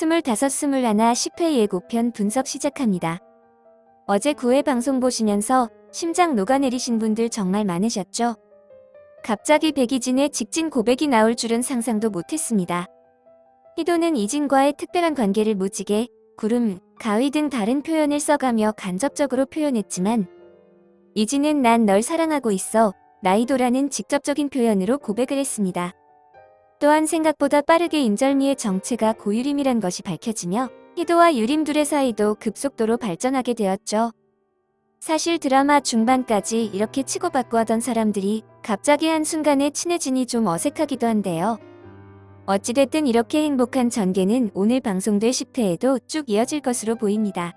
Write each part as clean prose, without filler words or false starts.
25, 21 10회 예고편 분석 시작합니다. 어제 9회 방송 보시면서 심장 녹아내리신 분들 정말 많으셨죠? 갑자기 백이진의 직진 고백이 나올 줄은 상상도 못했습니다. 희도는 이진과의 특별한 관계를 무지개, 구름, 가위 등 다른 표현을 써가며 간접적으로 표현했지만 이진은 난 널 사랑하고 있어, 나희도라는 직접적인 표현으로 고백을 했습니다. 또한 생각보다 빠르게 임절미의 정체가 고유림이란 것이 밝혀지며 희도와 유림 둘의 사이도 급속도로 발전하게 되었죠. 사실 드라마 중반까지 이렇게 치고받고 하던 사람들이 갑자기 한순간에 친해지니 좀 어색하기도 한데요. 어찌됐든 이렇게 행복한 전개는 오늘 방송될 10회에도 쭉 이어질 것으로 보입니다.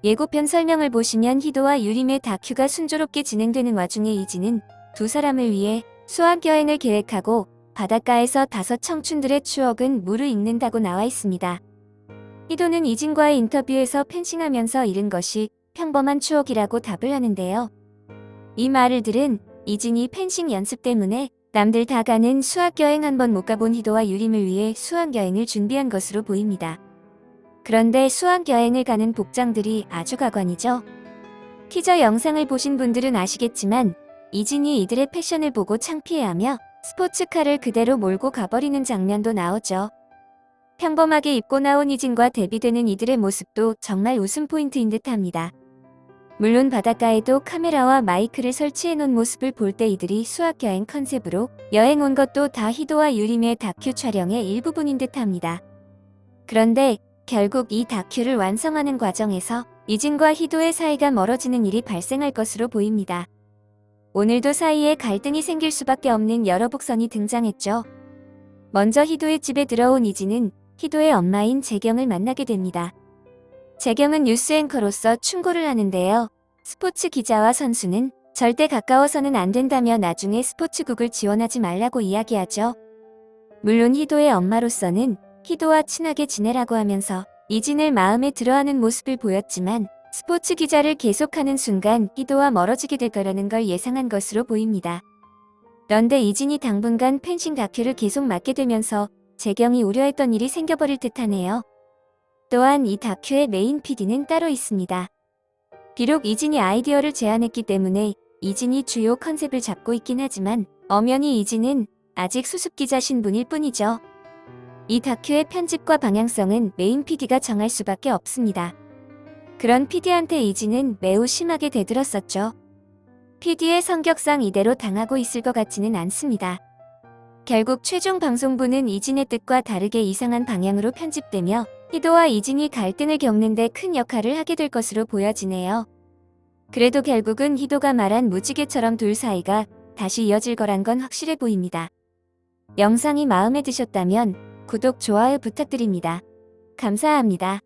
예고편 설명을 보시면 희도와 유림의 다큐가 순조롭게 진행되는 와중에 이진은 두 사람을 위해 수학여행을 계획하고 바닷가에서 5 청춘들의 추억은 무르익는다고 나와 있습니다. 희도는 이진과의 인터뷰에서 펜싱하면서 잃은 것이 평범한 추억이라고 답을 하는데요. 이 말을 들은 이진이 펜싱 연습 때문에 남들 다 가는 수학여행 한 번 못 가본 희도와 유림을 위해 수학여행을 준비한 것으로 보입니다. 그런데 수학여행을 가는 복장들이 아주 가관이죠. 티저 영상을 보신 분들은 아시겠지만 이진이 이들의 패션을 보고 창피해하며 스포츠카를 그대로 몰고 가버리는 장면도 나오죠. 평범하게 입고 나온 이진과 대비되는 이들의 모습도 정말 웃음 포인트인 듯합니다. 물론 바닷가에도 카메라와 마이크를 설치해 놓은 모습을 볼 때 이들이 수학여행 컨셉으로 여행 온 것도 다 희도와 유림의 다큐 촬영의 일부분인 듯합니다. 그런데 결국 이 다큐를 완성하는 과정에서 이진과 희도의 사이가 멀어지는 일이 발생할 것으로 보입니다. 오늘도 사이에 갈등이 생길 수밖에 없는 여러 복선이 등장했죠. 먼저 희도의 집에 들어온 이진은 희도의 엄마인 재경을 만나게 됩니다. 재경은 뉴스 앵커로서 충고를 하는데요. 스포츠 기자와 선수는 절대 가까워서는 안 된다며 나중에 스포츠국을 지원하지 말라고 이야기하죠. 물론 희도의 엄마로서는 희도와 친하게 지내라고 하면서 이진을 마음에 들어하는 모습을 보였지만 스포츠 기자를 계속하는 순간 희도와 멀어지게 될 거라는 걸 예상한 것으로 보입니다. 그런데 이진이 당분간 펜싱 다큐를 계속 맡게 되면서 재경이 우려했던 일이 생겨버릴 듯하네요. 또한 이 다큐의 메인 PD는 따로 있습니다. 비록 이진이 아이디어를 제안했기 때문에 이진이 주요 컨셉을 잡고 있긴 하지만 엄연히 이진은 아직 수습기자 신분일 뿐이죠. 이 다큐의 편집과 방향성은 메인 PD가 정할 수밖에 없습니다. 그런 PD한테 이진은 매우 심하게 대들었었죠. PD의 성격상 이대로 당하고 있을 것 같지는 않습니다. 결국 최종 방송부는 이진의 뜻과 다르게 이상한 방향으로 편집되며 희도와 이진이 갈등을 겪는 데 큰 역할을 하게 될 것으로 보여지네요. 그래도 결국은 희도가 말한 무지개처럼 둘 사이가 다시 이어질 거란 건 확실해 보입니다. 영상이 마음에 드셨다면 구독, 좋아요 부탁드립니다. 감사합니다.